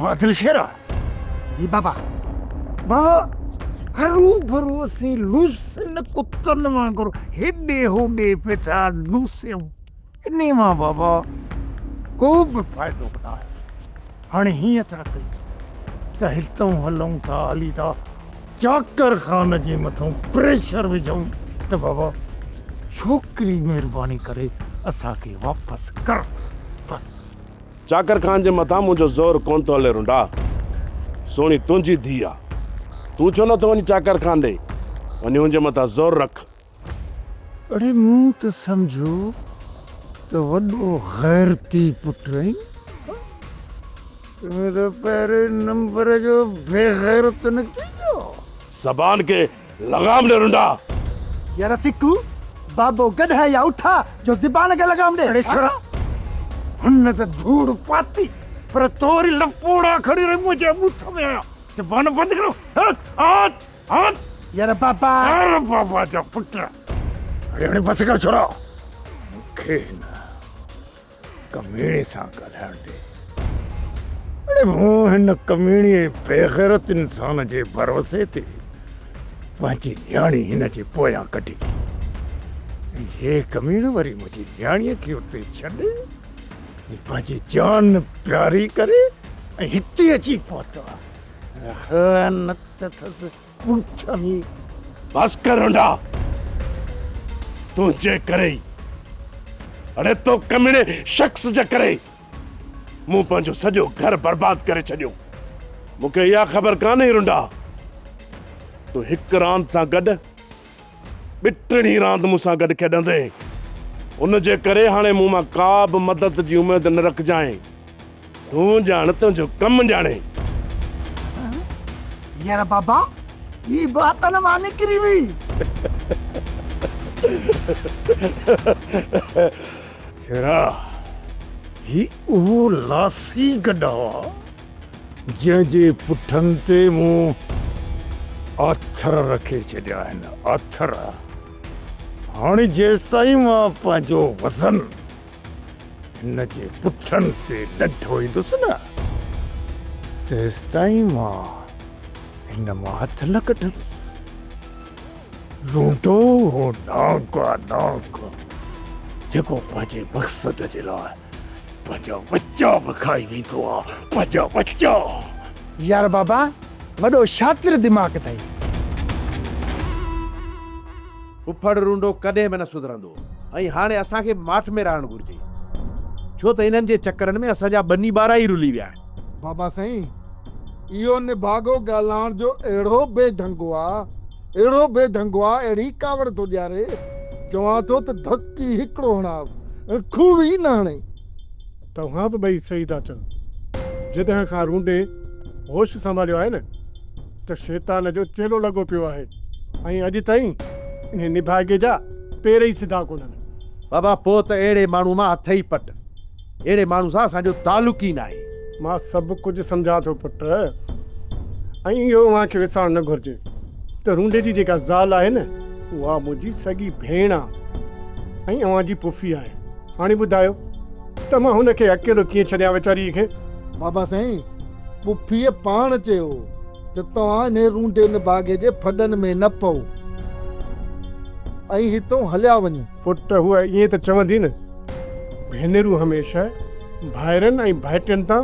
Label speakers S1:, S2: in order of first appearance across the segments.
S1: बादल शेरा
S2: जी बाबा
S1: बाबा हरू भरू सी लूसन कुत्तन वांगुरु हेॾे होॾे पिया लूसियूं इन मां बाबा को बि फ़ाइदो न आहे। हाणे हीअं था कयूं त हितां हलूं था हली था चाकर ख़ान जे मथां प्रेशर विझूं त बाबा छोकिरी महिरबानी करे असांखे वापसि कर बसि।
S3: चाकर खान जे मथां मुंहिंजो ज़ोर कोन थो हले रुंडा। सोणी तुंहिंजी धीउ आहे, तूं छो नथो वञी चाकर खान ॾे वञी हुनजे मथां ज़ोर रख।
S1: अरे मूं त सम्झो त वॾो गैरती पुटु आहीं, तुम्हें तो पहिरें नंबर जो बेगैरत निकिती।
S3: ज़बान के लगाम दे रुंडा।
S2: यार तिकू बाबो गड है या उठा जो ज़बान के लगाम दे।
S1: अरे छोरा हुन त धूड़ पाती पर तोरी लपोड़ा खड़ी रही मुझे मुंह में आया। ज़बान बंद करो। हाथ हाथ
S2: यार बाबा
S1: अरे बाबा जा पुट। अरे अरे बस कर छोरा मूंखे न कमीणे सां ॻाल्हाइण ॾे। अरे मूं हिन कमीणे बेगैरत इंसान जे भरोसे ते पंहिंजी न्याणी हिन जे पोयां कढी। हे कमीणो वरी मुंहिंजी न्याणीअ खे उते छॾे पंहिंजी जान प्यारी करे ऐं हिते अची पहुतो आहे। ख़यानत अथसि ॿूथ में।
S3: बस कर रुंडा, तुंहिंजे करे ई अड़े तो कमीणे शख्स जे करे मूं पंहिंजो सॼो घर बर्बाद करे छॾियो। मूंखे इहा ख़बर कान्हे रुंडा तूं हिकु रांदि सां गॾु ॿिटड़ी रांदि मूंसां गॾु खेॾंदे। उन जे करे हाणे मूं मां का बि मदद जी उमेद न रखजांइ। तूं ॼाण तुंहिंजो कमु ॼाणे।
S2: यार बाबा ये बात न माने करी हुई।
S1: शेरा ही उहो लासी गॾा जंहिंजे पुठनि ते मूं आथर रखे छॾिया आहिनि आथर। हाणे जेसिताईं मां पंहिंजो वज़न हिन जे पुठनि ते न ढोईंदुसि न तेसिताईं मां हिन मां हथ न कढंदुसि। लूंडो हो नाग आहे नाग जेको पंहिंजे मक़सद जे लाइ पंहिंजा बच्चा विखाई वेंदो आहे। पंहिंजा बच्चा।
S2: यार बाबा वॾो शातिर दिमाग़ अथई।
S4: फुफड़ रूंडो कॾहिं बि न सुधरंदो ऐं हाणे असांखे माठ में रहणु घुरिजे छो त इन्हनि जे चकरनि में असांजा ॿनी ॿार ई रुली विया आहिनि।
S5: बाबा साईं इहो निभागो ॻाल्हाइण जो अहिड़ो बेढंगो आहे अहिड़ो बेढंगो आहे अहिड़ी कावड़ थो ॾियारे चवां थो त धकी हिकिड़ो हणां खूब ई न हणे।
S6: तव्हां बि ॿई सही था चओ। जॾहिं खां रूंडे होश संभालियो आहे न त शैतान जो चेलो लॻो पियो आहे ऐं अॼु ताईं इन निभागे जा पेर ई सिधा कोन्हनि।
S4: बाबा पोइ त अहिड़े माण्हू मां हथ ई पट। अहिड़े माण्हू सां असांजो तालुक ई न आहे।
S6: मां सभु कुझु सम्झां थो पुट ऐं इहो मूंखे विसारणु न घुरिजे त रूंडे जी जेका ज़ाल आहे न उहा मुंहिंजी सॻी भेण आहे ऐं अव्हां जी पुफी आहे। हाणे ॿुधायो त मां हुनखे अकेलो कीअं छॾियां वीचारीअ खे।
S5: बाबा साईं पुफीअ पाण चयो त तव्हां इन रूंडे निभागे जे फॾनि में न पओ ऐं हितां हलिया वञो।
S6: पुट हूअ ईअं त चवंदी न भेनरूं हमेशह भाइरनि ऐं भाइटियुनि तां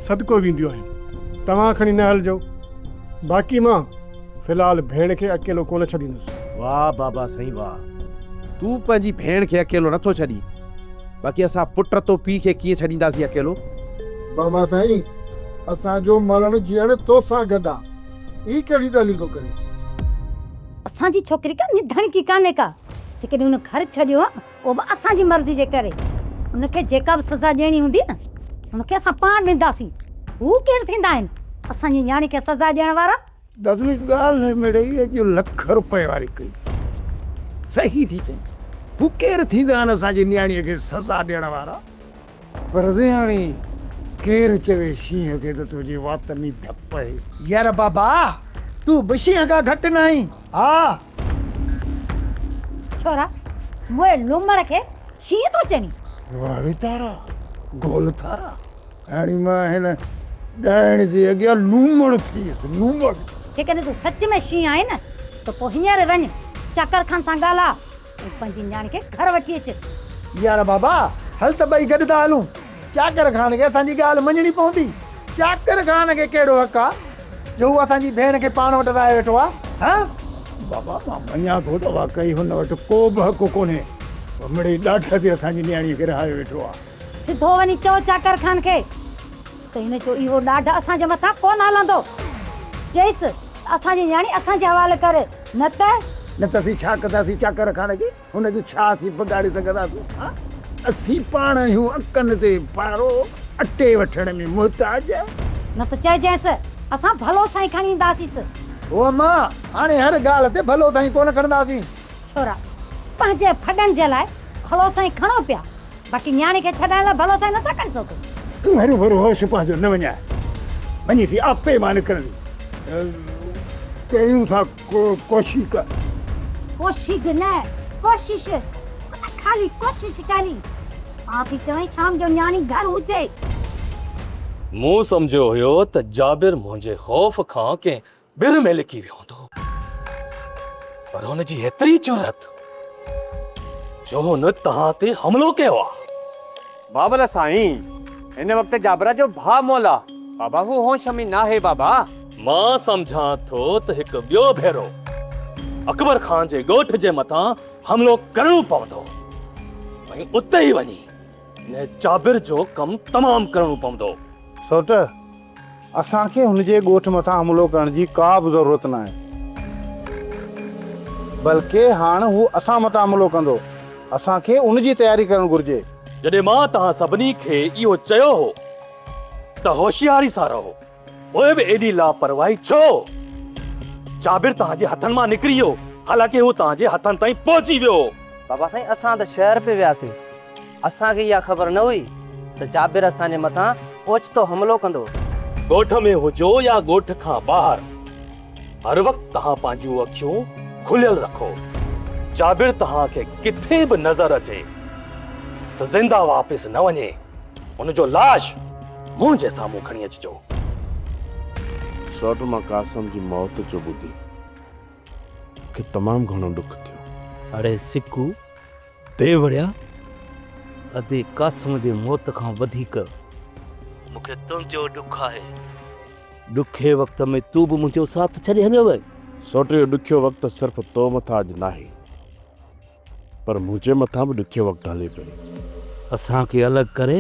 S6: सदको वेंदियूं आहिनि। तव्हां खणी न हलिजो बाक़ी मां फ़िलहालु भेण खे अकेलो कोन छॾींदुसि।
S4: वाह बाबा साईं वाह। तूं पंहिंजी भेण खे अकेलो नथो छॾी बाक़ी असां पुट तो पीउ खे कीअं छॾींदासीं अकेलो।
S5: बाबा साईं असांजो मरण जीअण तोसां गॾु आहे। ई कहिड़ी ॻाल्हि थो करे।
S7: असांजी छोकिरी का निधणकी कान्हे का जेकॾहिं हुन घर छॾियो आहे उहो बि असांजी मर्ज़ी जे करे। उनखे जेका बि सज़ा ॾियणी हूंदी न उनखे असां पाण ॾींदासीं। हू केरु थींदा आहिनि असांजी न्याणी खे सज़ा ॾियण वारा।
S1: दादी ॻाल्हि मिड़ई जो ₹1,00,000 वारी कई सही थी चई। हू केरु थींदा आहिनि असांजी न्याणीअ खे सज़ा ॾियण वारा। पर हाणे केरु चवे शींहं खे त तुंहिंजी वात में धप आहे।
S2: यार बाबा तू बि शींहं खां घटि न आहीं। हा
S7: छोरा मोए लूमड़ खे शींहं थो चणी।
S1: वाह तारा गोल थारा। हाणे मां हिन ॾाइण जे अॻियां लूमड़ थी वियसि लूमड़।
S7: जेकॾहिं तूं सच में शींहुं आहे न त पोइ हींअर वञ चाकर खान सां ॻाल्हाए ऐं पंहिंजी न्याणी खे घर वठी अच।
S2: यार बाबा हल त ॿई गॾु था हलूं। चाकर खान खे असांजी ॻाल्हि मञणी पवंदी। चाकर खान खे कहिड़ो हक़ आहे जो उहो असांजी भेण खे पाण वटि राहे वेठो आहे? हा
S1: बाबा मां मञा थो त वाकई हुन वटि को बि हक़ कोन्हे। मिड़ई ॾाठ ते असांजी न्याणीअ खे रहाए वेठो आहे।
S7: सिधो वञी चओ चाकर खान खे त हिन जो इहो ॾाढ असांजे मथां कोन हलंदो। चइसि असांजी न्याणी असांजे हवाले करे न त
S1: असीं छा कंदासीं चाकर खान खे? हुनजो छा असीं बिगाड़े सघंदासीं? हा असीं पाण आहियूं अकनि ते पारो अटे वठण में मुहताज।
S7: न त चइजांइसि असां भलो साईं खणी ईंदासीं।
S2: ओ मां हाणे हर ॻाल्हि ते भलो साईं कोन खणंदासीं।
S7: छोरा पंहिंजे फॾनि जे लाइ भलो साईं खणो पिया, बाक़ी न्याणी खे छॾाइण लाइ भलो साईं नथा खणी सघो।
S1: तूं हरू भरू होश पंहिंजो न वञाए। वञी थी आपे मां निकिरंदी। कयूं था कोशिश कर।
S7: कोशिश न कोशिश खाली कोशिश करी। मां थी चवई शाम जो न्याणी घर हुजे।
S8: मूं सम्झो हुयो त जाबिर मुंहिंजे ख़ौफ़ खां कंहिं बिर में लिकी वियो हूंदो, पर हुनजी एतिरी जुरत जो हुन तव्हां ते हमिलो कयो आहे।
S9: बाबा साईं हिन वक़्तु जाबरा जो भाउ मौला बाबा हू होश में ना है बाबा।
S8: मां सम्झां थो त हिकु ॿियो भेरो अकबर खान जे ॻोठ जे मथां हमिलो करणो पवंदो ऐं उते ई वञी हिन जाबिर जो कमु तमामु करणो पवंदो।
S5: सोट असांखे हुनजे ॻोठ मथां हमिलो करण जी का बि ज़रूरत न आहे, बल्कि हाणे हू असां मथां हमिलो कंदो। असांखे उनजी तयारी करणु घुर्जे।
S8: जॾहिं मां तव्हां सभिनी खे इहो चयो हो त होशियारी सां रहो, पोइ बि एॾी लापरवाही छो? जाबिर तव्हांजे हथनि मां निकिरी वियो, हालांकि हू तव्हांजे हथनि ताईं पहुची वियो।
S10: बाबा साईं असां त शहर पे वियासीं, असांखे इहा ख़बर न हुई त जाबिर असांजे मथां ओचितो हमिलो कंदो।
S8: ॻोठ में हुजो या ॻोठ खां ॿाहिरि, हर वक़्तु तव्हां पंहिंजूं अखियूं खुलियल रखो। जाबिर तव्हांखे किथे बि नज़र अचे त ज़िंदा वापसि न वञे, हुनजो लाश मुंहिंजे साम्हूं खणी अचिजो।
S3: सौट मां कासम जी मौत जो ॿुधी मूंखे तमामु घणो दुख थियो।
S11: अरे सिकू बेवड़िया, अदे कासम जे मौत खां वधीक मूंखे तुंहिंजो ॾुख आहे। ॾुखे वक़्त में तूं बि मुंहिंजो साथ छॾे हलियो वई।
S3: सौट जो ॾुखियो वक़्तु सिर्फ़ु तो मथां अॼु नाहे, पर मुंहिंजे मथां बि ॾुखियो वक़्तु हले पियो।
S11: असांखे अलॻि करे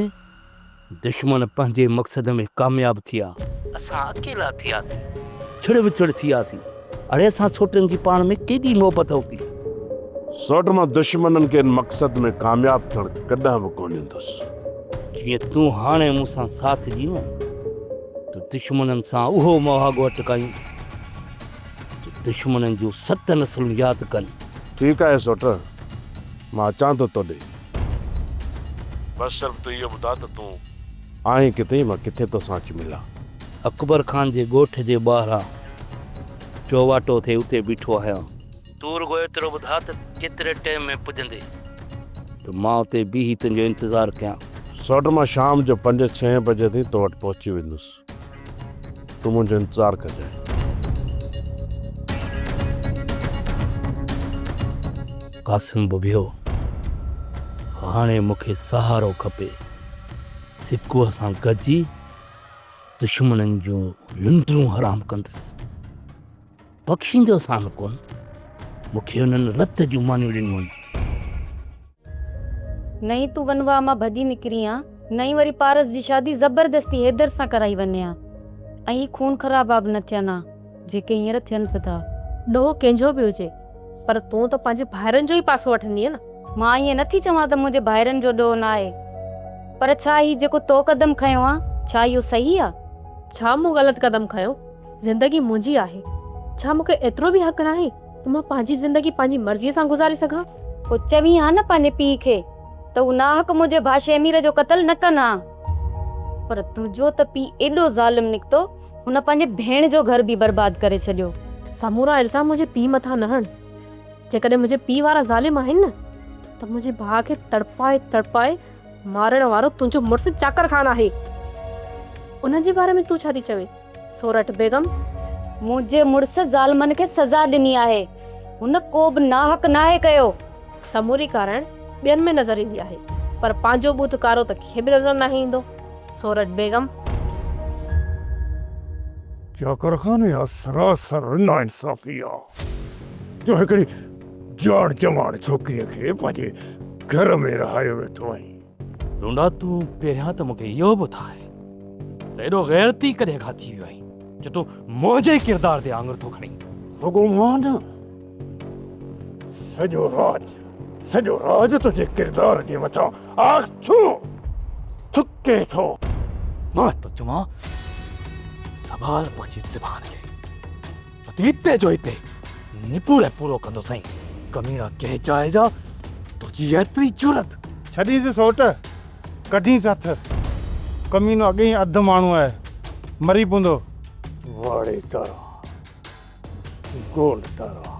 S11: दुश्मन पंहिंजे मक़सद में कामयाबु थिया, असां अकेला थियासीं, छिड़ विछड़ थियासीं। अरे असां सोटनि जी पाण में केॾी मोहबत होती।
S3: सौट मां दुश्मननि खे मक़सद में कामयाबु थियणु कॾहिं बि कोन ईंदुसि।
S11: जीअं तूं हाणे मूंसां साथ ॾी न, त दुश्मननि सां उहो मुहागो अटकायूं, दुश्मननि जूं 7 नसलूं यादि कनि।
S3: ठीकु आहे सौट, मां अचां थो तोॾे। बसि सिर्फ़ु तूं इहो ॿुधा त तूं आहीं किथे, मां किथे तोसां अची मिलां।
S11: अकबर खान जे ॻोठ जे ॿाहिरां चौवाटो थिए उते बीठो आहियां। तूं रुॻो एतिरो ॿुधा त केतिरे टाइम में पुॼंदे, त मां उते बीही तुंहिंजो इंतज़ारु कयां।
S3: सौट मां शाम जो 5-6 बजे ताईं तो वटि पहुची वेंदुसि, तूं मुंहिंजो इंतज़ारु कजांइ।
S11: कासिम बुभियो, हाणे मूंखे सहारो खपे। सिकूअ सां गॾिजी दुश्मननि जूं लुंडरूं हराम कंदुसि। बख़्शींदोसि आन कोन, मूंखे हुननि रत जूं मानियूं ॾिनियूं आहिनि।
S12: नई तूं वनवा मां भॼी निकिरी आ, नई वरी पारस जी शादी ज़बरदस्ती हैदर सां कराई वञे आ, ऐं खून ख़राबा बि न थियनि आ जेके हींअर थियनि पिया था।
S13: ॾोह कंहिंजो बि हुजे, पर तूं त पंहिंजे भाइरनि जो ई पासो वठंदीअ न।
S12: मां ईअं नथी चवां त मुंहिंजे भाइरनि जो ॾोह न आहे, पर छा ही जेको तो क़दम खयो आ, छा इहो सही आ?
S13: छा मूं ग़लति क़दम खयो? ज़िंदगी मुंहिंजी आहे, छा मूंखे एतिरो बि हक़ नाहे त मां पंहिंजी ज़िंदगी पंहिंजी मर्ज़ीअ सां गुज़ारे सघां?
S12: पोइ चवी हा न पंहिंजे पीउ खे त हू नाहक मुंहिंजे भाउ शेमीर जो क़त्ल न कनि हा, पर तुंहिंजो त पीउ एॾो ज़ालिम निकितो, हुन पंहिंजे भेण जो घर बि बर्बाद करे छॾियो।
S13: समूरा इल्ज़ाम मुंहिंजे पीउ मथां न हण। जेकॾहिं मुंहिंजे पीउ वारा ज़ालिम आहिनि न, त मुंहिंजे भाउ खे तड़पाए तड़पाए मारण वारो तुंहिंजो मुड़ुसु चाकर खान आहे। उन जे बारे में तू छा थी चवे? सोरठ बेगम
S12: मुंहिंजे मुड़ुस ज़ालमन खे सज़ा ॾिनी आहे, हुन को बि नाहक नाहे कयो।
S13: समूरी कारण ॿियनि में नज़र ईंदी आहे, पर पंहिंजो बूथ कारो त कंहिं बि नज़र न ईंदो। सोरठ बेगम
S1: चाकर खान या सरासर नाइंसाफ़ी आहे जो हिकिड़ी जाड़ जमाड़ छोकिरीअ खे पंहिंजे घर में रहायो वेठो आहीं।
S8: रुंडा तूं पहिरियां त मूंखे इहो बि ॿुधाए त एॾो ग़ैरती कॾहिं खां थी वियो आहीं जो तूं मुंहिंजे किरदार ते आङुर थो खणी।
S1: भॻवान सॼो राज तुंहिंजे किरदार जे मथां आख़िर थुके थो।
S8: मां तो चवां सवाल पंहिंजी ज़बान खे त हिते जो हिते निपूरे पूरो कंदो साईं। कमीना कंहिं चाहे जा तुंहिंजी एतिरी जुरत।
S6: छॾींसि सोट, कढींसि हथ। कमीनो अॻे ई अधु माण्हू आहे, मरी पवंदो।
S1: वाड़े तारा गोल तारा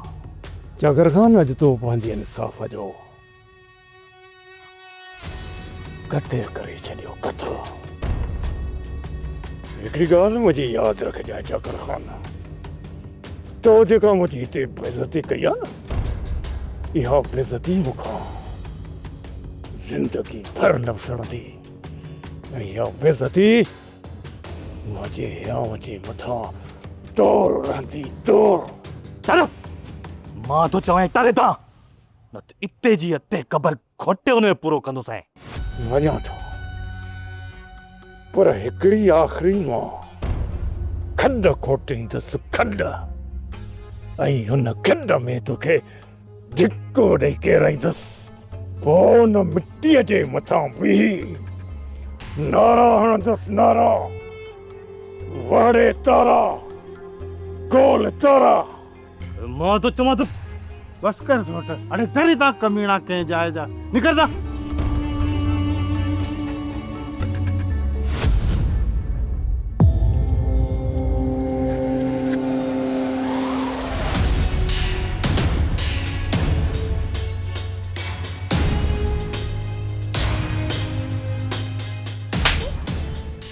S1: चाकर खान अॼु तो पंहिंजे इंसाफ़ जो कते करे छॾियो कथो। हिकिड़ी ॻाल्हि मुंहिंजी यादि रखजांइ चाकर खान, तो जेका मुंहिंजी हिते बेइज़ती कई आहे न, इहा बेइज़ती मूंखां ज़िंदगी भर न विसरंदी। ऐं इहा बेइज़ती मुंहिंजे हियाव जे मथां तौर रहंदी तौर।
S8: तर मां तो चवां टरे था न त इते जी अते क़बर खोटे हुन में पूरो कंदो साईं।
S1: वञा थो, पर हिकिड़ी आख़िरी मां खंड खोटींदुसि खंड, ऐं हुन खंड में तोखे धिको ॾेई केराईंदुसि। पोइ हुन मिटीअ जे मथां बीही नारा हणंदुसि, नारा वाड़े तारा गोल तारा।
S8: मां तो चवां त
S6: बस कर सोट, अरे डरी था कमीना कंहिं जाइ जा, निकर जा।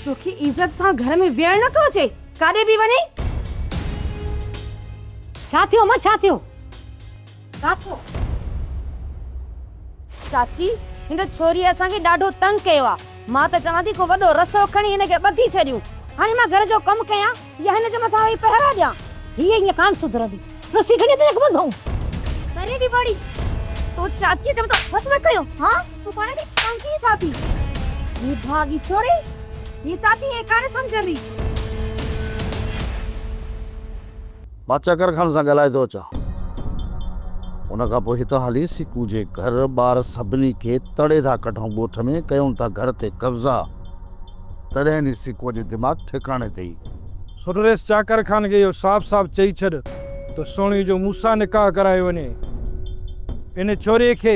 S7: तोखे इज्जत सां घर में वेहण नथो अचे, काॾे बि वञे? छा थियो मां, छा थियो? छा थियो? चाची, हिन छोरीअ असांखे ॾाढो तंग कयो आहे। मां त चवां थी को वॾो रसो खणी हिनखे ॿधी छॾियूं। हाणे मां घर जो कमु कयां या हिन जे मथां वेही पहिरा ॾियां? हीअ ईअं कान सुधरंदी। रसी खणी ते ॿधूं करे ॾी बड़ी। तो चाची जे मथां हथ न कयो। हाँ, तूं पाण खे कंकी साथी ही भागी छोरी, ये चाची ये काने समझंदी।
S14: मां चकर खान सां ॻाल्हाए थो अचां। उन खां पोइ हितां हली सिकू जे घर ॿार सभिनी खे तड़े था कढूं, ॻोठ में कयूं था घर ते कब्ज़ा। तॾहिं नी सिकूअ जो दिमाग़ ठिकाणे ते ई।
S6: सुरेश चाकर खान खे इहो साफ़ साफ़ चई छॾ त सोणी जो मूंसां निकाह करायो वञे। इन छोरीअ खे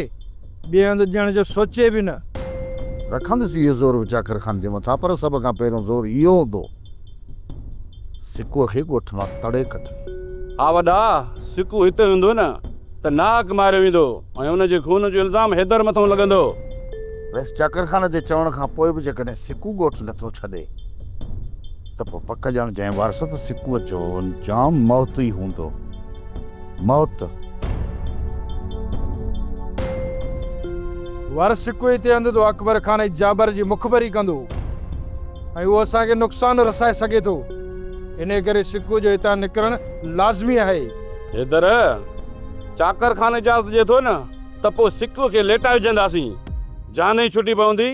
S6: ॿिए हंधि ॾियण जो सोचे बि न।
S14: रखंदुसि इहो ज़ोर चाकर खान जे मथां, पर सभ खां पहिरियों ज़ोर इहो हूंदो सिकूअ खे ॻोठ मां तड़े कढ।
S15: हा वॾा, सिकू हिते हूंदो न त नाक मारियो वेंदो ऐं हुनजे खून जो इल्ज़ाम हैदर मथां लॻंदो।
S14: वैसे चाकर खान जे चवण खां पोइ बि जेकॾहिं सिकू ॻोठ नथो छॾे त पोइ पक ॼाण जंहिं वारस त सिकूअ जो अंजाम मौत ई हूंदो। मौत।
S6: वारस सिकू हिते हंधि तो अकबर खान ऐं जाबर जी मुखबरी कंदो ऐं उहो असांखे नुक़सान रसाए सघे थो। इन करे सिकू जो हितां निकिरण लाज़मी आहे।
S15: हैदर, चाकर खान इजाज़त ॾिए थो न त पोइ सिकूअ खे लेटाए विझंदासीं, जान ई छुटी पवंदी।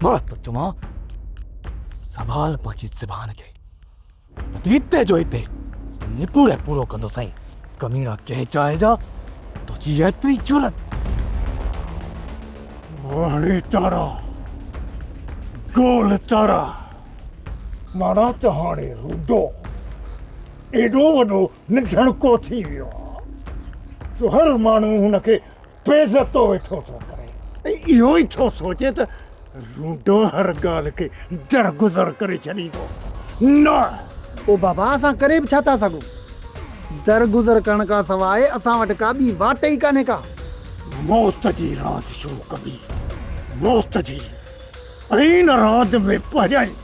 S8: मां तो चवां सवाल पंहिंजी ज़बान खे हिते जो हिते निपूरे पूरो कंदो साईं। कमीना कंहिं चाहे जा तुंहिंजी एतिरी जुरत।
S1: वाड़े तारा गोल तारा, माना त हाणे रूडो एॾो वॾो निधणको थी वियो आहे जो हर माण्हू हुनखे बेइज़तो वेठो थो करे। ऐं इहो ई थो सोचे त रूडो हर ॻाल्हि खे दरगुज़र करे छॾींदो। न
S2: ओ बाबा, असां करे बि छा था सघूं? दरगुज़र करण खां सवाइ असां वटि का ॿी वाट ई कान्हे का।
S1: मौत जी रांदि शुरू कबी, मौत जी ऐं न रांदि में पढ़ाई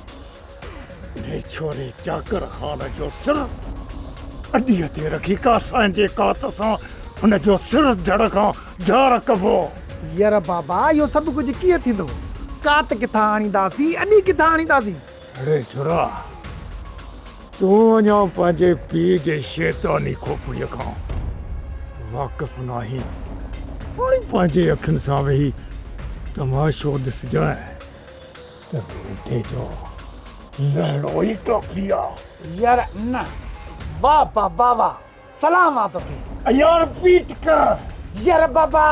S1: ने छोरे चाकर खान जो सिर अॾीअ ते रखी कासां जे कात सां हुन जो सिर धड़ खां धार कबो।
S2: यार बाबा इहो सभु कुझु कीअं थींदो? कात किथां आणींदासीं, अॾी किथां आणींदासीं?
S1: अरे छोरा, तूं अञा पंहिंजे पीउ जे शैतानी खोपड़ीअ खां वाक़िफ़ नाहीं। हाणे पंहिंजे अखियुनि सां वेही तमाशो ॾिसजांइ त वेठे जो लहणो ई काफ़ी आहे।
S2: यार न, वाह बाबा वाह, सलाम आहे तोखे।
S1: यार पीट कर।
S2: यार बाबा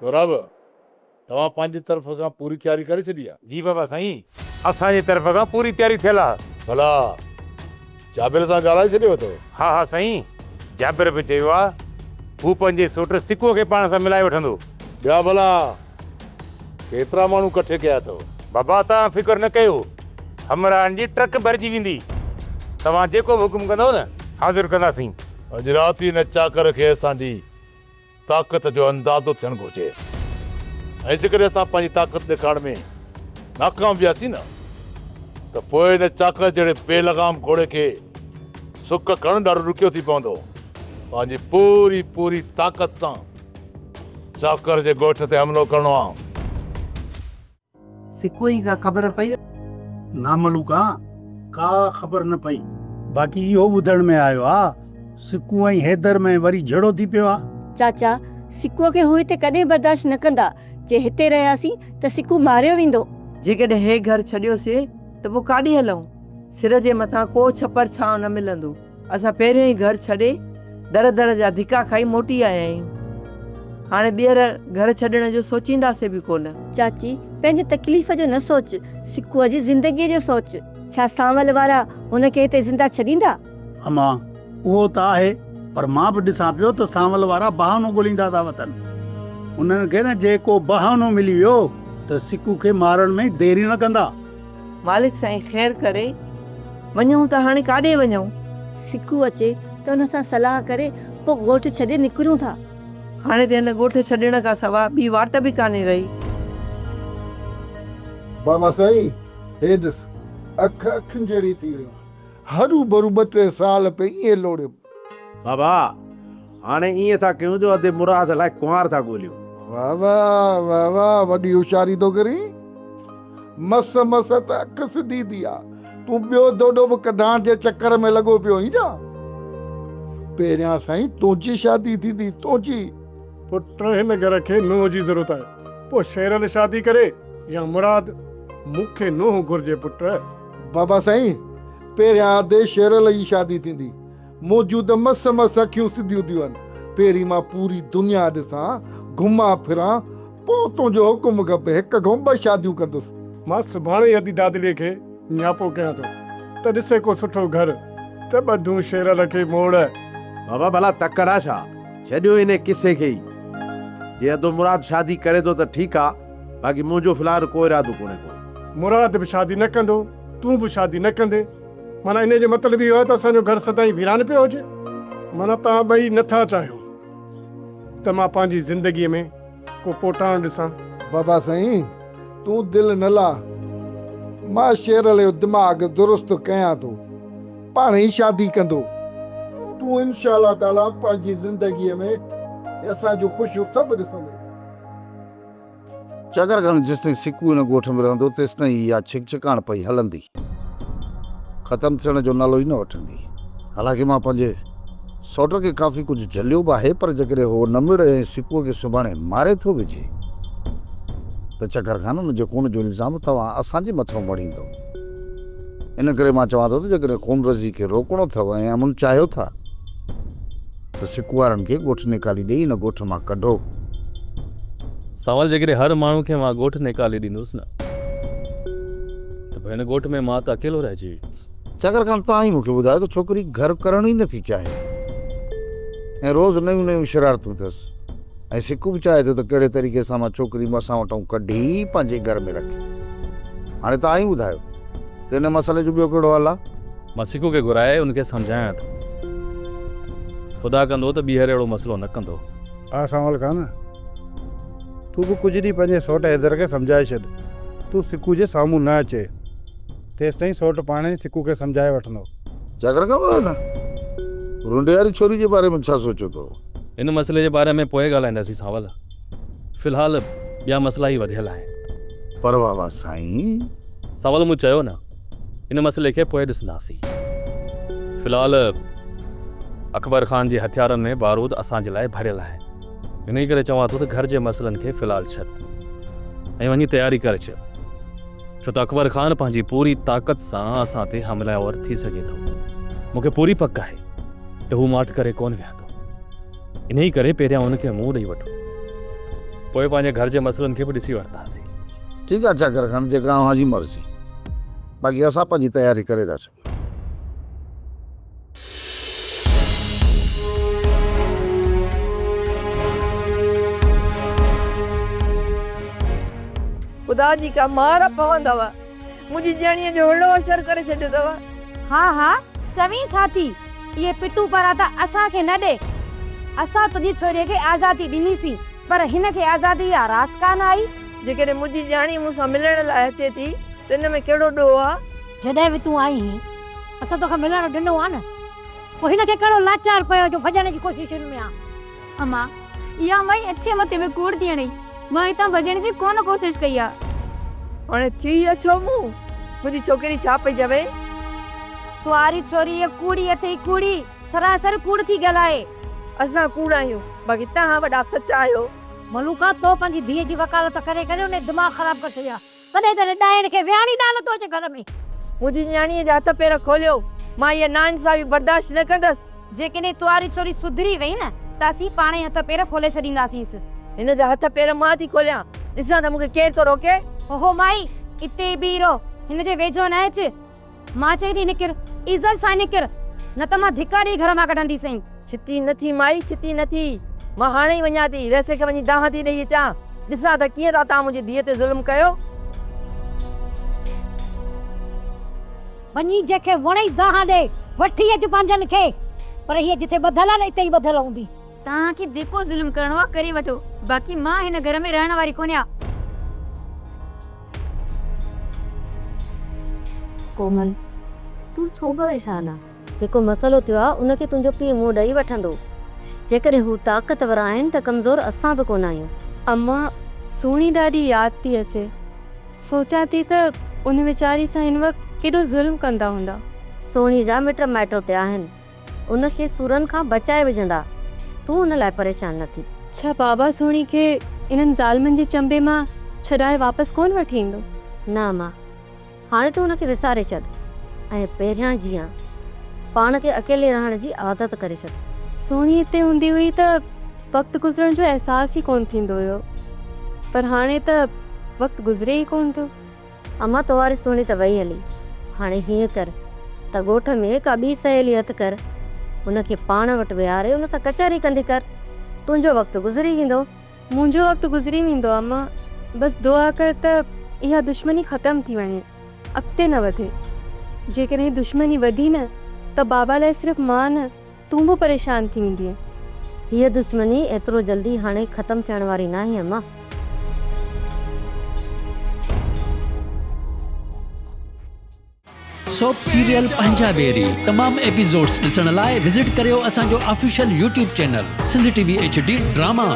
S14: बराबर तव्हां पंहिंजी तरफ़ खां पूरी तयारी करे छॾी आहे?
S9: जी बाबा साईं, असांजी तरफ़ खां पूरी तयारी थियल आहे।
S14: भला जाबिर सां ॻाल्हाए छॾियो अथव?
S9: हा हा साईं, जाबिर बि चयो आहे हू पंहिंजे सोट सिकुअ खे पाण सां मिलाए वठंदो।
S14: ॿिया भला केतिरा माण्हू इकठे कया अथव?
S9: बाबा तव्हां फिकर न कयो, हमराहनि जी ट्रक भरिजी वेंदी। तव्हां जेको बि हुकुम कंदव न हाज़िर कंदासीं।
S14: अॼु राति ई न चाकर खे असांजी ताक़त जो अंदाज़ो थियणु घुरिजे, ऐं जेकॾहिं असां पंहिंजी ताक़त ॾेखारण में नाकाम वियासीं न त पोइ हिन चाकर जहिड़े बेलगाम घोड़े खे सुख करणु ॾाढो ॾुखियो थी पवंदो। पंहिंजी पूरी पूरी ताक़त सां चाकर जे ॻोठ ते हमिलो करणो आहे।
S16: सिकुई का ख़बर पई?
S17: ना मलूका, का ख़बर न पई। बाक़ी इहो ॿुधण में आयो आहे सिकू ऐं हैदर में वरी झड़ो थी पियो आहे।
S18: चाचा, सिकुअ खे हू हिते कॾहिं बर्दाश्त न कंदा। जे हिते रहियासीं त सिकू मारियो वेंदो।
S16: जेकॾहिं हे घर छॾियोसीं त पोइ काॾे हलूं? सिर जे मथां को छपर छांव न मिलंदो। असां पहिरियों ई घर छॾे दर दर जा धिका खाई मोटी आया आहियूं। हाणे ॿीहर घर छॾण जो सोचींदासीं बि कोन।
S18: चाची, पंहिंजे तकलीफ़ जो न सोच, सिकुअ जी ज़िंदगीअ जो सोच। छा सांवल वारा हुनखे हिते ज़िंदा छॾींदा?
S17: अमा उहो त आहे, पर मां बि ॾिसां पियो त सांवल वारा बहानो ॻोल्हींदा था वतन। उन्हनि खे न जेको बहानो मिली वियो त सिकू खे मारण में देरी न कंदा।
S16: मालिक साईं ख़ैर करे, वञूं त हाणे काॾे वञूं?
S18: सिकू अचे त हुन सां सलाह करे पोइ ॻोठ छॾे निकिरूं था।
S16: हाणे त हिन ॻोठ छॾण खां सवाइ ॿी वाट बि कान्हे रही।
S5: बाबा साईं, हे ॾिस, अख अखियुनि जहिड़ी थी वियो। हरू भरू 2-3 साल पे ईअं लोड़ियो।
S4: बाबा हाणे ईअं था कयूं जो अधे मुराद लाइ कुंवार था ॻोल्हियूं।
S5: वाह वाह वाह वाह, वॾी होशियारी थो करी। मस मस त अख सिधी थी आहे। तूं ॿियो दोडो बि कढाइण जे चक्कर में लॻो पियो ई जा। पहिरियां साईं तुंहिंजी शादी थींदी, तुंहिंजी।
S6: पुट हिन घर खे नूंहं जी ज़रूरत आहे, पोइ शेरल शादी करे या मुराद मूंखे नूंहं घुर्जे पुट।
S5: बाबा साईं, पहिरियां आदे शेरल जी शादी थींदी। मौजूद मस मस अखियूं सिधियूं थियूं आहिनि। पहिरीं मां पूरी दुनिया ॾिसां, घुमां फिरां, पोइ तुंहिंजो हुकुम खपे। हिकु खां 2 शादियूं कंदुसि।
S6: मां सुभाणे अदी दादलीअ खे न्यापो कयां थो त ॾिसे को सुठो घर त ॿधूं शेरल खे मोड़।
S4: बाबा भला तकड़ आहे छा? छॾियो इन किसे खे ई। जे अदो मुराद शादी करे थो त ठीकु आहे, बाक़ी मुंहिंजो फ़िलहाल को इरादो कोन्हे को।
S6: मुराद बि शादी न कंदो, तूं बि शादी न कंदे, माना इन जो मतिलबु इहो आहे त असांजो घर सदाईं वीरान पियो हुजे। माना तव्हां ॿई नथा चाहियो त मां पंहिंजी ज़िंदगीअ में को पोटाण ॾिसां।
S5: बाबा साईं, तूं दिलि न ला। मां शेरल जो दिमाग़ दुरुस्त कयां थो, पाण ई शादी कंदो। तूं इंशाअल्लाह ताला पंहिंजी ज़िंदगीअ में असांजो ख़ुशियूं सभु ॾिसंदे।
S14: चकर खान जेसिताईं सिकू हिन ॻोठ में रहंदो तेसिताईं इहा छिकछिकाण पई हलंदी, ख़तमु थियण जो नालो ई न वठंदी। हालांकि मां पंहिंजे सौट खे काफ़ी कुझु झलियो बि आहे, पर जेकॾहिं हो न मिले ऐं सिकूअ खे सुभाणे मारे थो विझे त चकर खान हुन जो खून जो इल्ज़ाम तव्हां असांजे मथां मड़ींदो। इन करे मां चवां थो त जेकॾहिं खून रज़ी खे रोकणो अथव ऐं अमन चाहियो था त सिक वारनि खे ॻोठ निकाली ॾेई हिन ॻोठ मां कढो।
S8: सवाल जेकॾहिं हर माण्हू खे मां ॻोठ निकाले ॾींदुसि न त पोइ हिन ॻोठ में मां त अकेलो रहिजी वेंदुसि।
S14: चकर खान तव्हां ई मूंखे ॿुधायो त छोकिरी घर करण ई नथी चाहे ऐं रोज़ नयूं नयूं शरारतूं अथसि ऐं सिकू बि चाहे थो त कहिड़े तरीक़े सां मां छोकिरी मसां वटां कढी पंहिंजे घर में रखे। हाणे तव्हां ई ॿुधायो त हिन मसइले जो ॿियो कहिड़ो हल आहे?
S8: मां सिकू खे घुराए उनखे सम्झायां थो, ख़ुदा कंदो त ॿीहर अहिड़ो मसइलो न कंदो।
S6: हा सावल खान, तूं बि कुझु ॾींहुं पंहिंजे सौट हैदर खे सम्झाए छॾ, तूं सिकू जे साम्हूं न अचे, तेसि ताईं सौट पाण ई सिकू खे सम्झाए वठंदो।
S14: चकर ख़बर न रुंडे वारी छोरी जे बारे में छा सोचियो अथव?
S8: इन मसइले जे बारे में पोइ ॻाल्हाईंदासीं सावल, फ़िलहाल ॿिया मसइला ई वधियल आहिनि।
S14: पर बाबा साईं,
S8: सावल मूं चयो न, इन मसइले खे पोइ ॾिसंदासीं। फ़िलहाल अकबर ख़ान जे हथियारनि में बारूद असांजे लाइ भरियल आहे, इन करे चवां थो त घर जे मसइलनि खे फ़िलहाल छॾ ऐं वञी तयारी करे छॾ, छो त अकबर ख़ान पंहिंजी पूरी ताक़त सां असां ते हमलावर थी सघे थो। मूंखे पूरी पक आहे त हू माठ करे कोन विहंदो, इन ई करे पहिरियां हुनखे मुंहुं ॾेई वठो, पोइ पंहिंजे घर जे मसइलनि खे बि ॾिसी वठंदासीं।
S14: ठीकु आहे चकर खान, जेका अव्हांजी मर्ज़ी, बाक़ी असां पंहिंजी तयारी करे था छॾियूं।
S16: ख़ुदा जी का मार पवंदव, मुंहिंजी ॼाणीअ जो अहिड़ो असरु करे छॾियो अथव।
S12: हा हा चवी छा थी, इहे पिटू परा त असांखे न ॾे, असां तुंहिंजी छोरीअ खे आज़ादी ॾिनीसीं, पर हिन खे आज़ादी या रास कान आई।
S16: जेकॾहिं मुंहिंजी ॼाणी मूंसां मिलण लाइ अचे थी त हिन में कहिड़ो ॾोह आहे?
S7: जॾहिं बि तूं आई हुई असां तोखे मिलण ॾिनो आहे न, पोइ हिन खे कहिड़ो लाचार पियो जो भॼण जी कोशिशुनि में आहे।
S12: अम्मा इहा माई अच्छे मथे में कूड़ थी हणी, मां हितां भॼण जी कोन कोशिश कई आहे।
S16: हाणे थी अछो मूं, मुंहिंजी छोकिरी छा पई चवे?
S12: तुआरी छोरी ये कूड़ी अथई, कूड़ी सरासर कूड़ थी ॻाल्हाए।
S16: असां कूड़ आहियूं, बाक़ी तव्हां वॾा सच आहियो।
S7: मलूका तो पंहिंजी धीअ जी वकालत करे करे उन दिमाग़ ख़राब करे छॾिया, तॾहिं तॾहिं ॾाइण खे विहाणी ॾान थो अचे घर में।
S16: मुंहिंजी न्याणीअ जा हथ पेर खोलियो, मां इहा नाइंसाफ़ी बर्दाश्त न कंदसि।
S12: जेकॾहिं तुआरी छोरी सुधरी वई न त असीं पाण ई हथ पेर खोले छॾींदासींसि।
S16: हिन जा हथ पेर मां थी खोलियां, ॾिसां त मूंखे केरु थो रोके।
S12: ओहो माई इते बीह रहो, हिन जे वेझो न अच, मां चई थी निकिर, इज़त सां निकिर, न त मां धिका ॾेई घर मां कढंदीसीं।
S16: छिती नथी माई, छिती नथी, मां हाणे ई वञा थी, रसे खे वञी दाह थी ॾेई अचां, ॾिसां त कीअं था तव्हां मुंहिंजी धीअ ते ज़ुल्म कयो।
S7: वञी जंहिंखे वणे दाह ॾे, वठी अच पंहिंजनि खे, पर हीअ जिथे ॿधल आहे न हिते ई ॿधल हूंदी।
S12: तव्हांखे जेको ज़ुल्म करणो आहे करे वठो, बाक़ी मां हिन घर में रहण वारी कोन आहियां।
S7: कोमल तूं छो परेशान आहे? जेको मसइलो थियो आहे उनखे तुंहिंजो पीउ मुंहुं ॾेई वठंदो, जेकॾहिं हू ताक़तवर आहिनि त कमज़ोर असां बि कोन आहियूं।
S13: अम्मा सुहिणी ॾाढी यादि थी अचे, सोचां थी त उन वीचारी सां हिन वक़्तु केॾो ज़ुल्म कंदा हूंदा।
S7: सोणी जा मिट माइट उते आहिनि, उनखे सूरनि खां बचाए विझंदा, तूं उन लाइ परेशान न थी।
S13: छा बाबा सोणी खे इन्हनि ज़ालमनि जे चंबे मां छॾाए वापसि कोन वठी ईंदो?
S7: न मां, हाणे तूं उनखे विसारे छॾ ऐं पहिरियां जीअं पाण खे अकेले रहण जी आदत करे छॾ।
S13: सोणी हिते हूंदी हुई त वक़्तु गुज़रण जो अहसासु ई कोन थींदो हुयो, पर हाणे त वक़्तु गुज़रे ई कोन थो।
S7: अम्मा तोवारी सोणी त वई हली, हाणे हीअं कर त ॻोठ में का ॿी सहेली हथ कर, उनखे पाण वटि विहारे उन सां कचहरी कंदी कर, तुंहिंजो वक़्तु गुज़री वेंदो।
S13: मुंहिंजो वक़्तु गुज़री वेंदो अम्मा, बसि दुआ कर त इहा दुश्मनी ख़तमु थी वञे, अॻिते न वधे। जेकॾहिं दुश्मनी वधी न त बाबा लाइ सिर्फ़ु मां न तूं बि परेशान थी वेंदीअ।
S7: हीअ दुश्मनी एतिरो जल्दी हाणे ख़तमु थियण वारी न आहे अम्मा।
S19: सोप सीरियल पंजाबेरी तमाम एपिसोड्स ॾिसण लाइ विज़िट करियो असांजो official YouTube channel Sindh TV HD drama.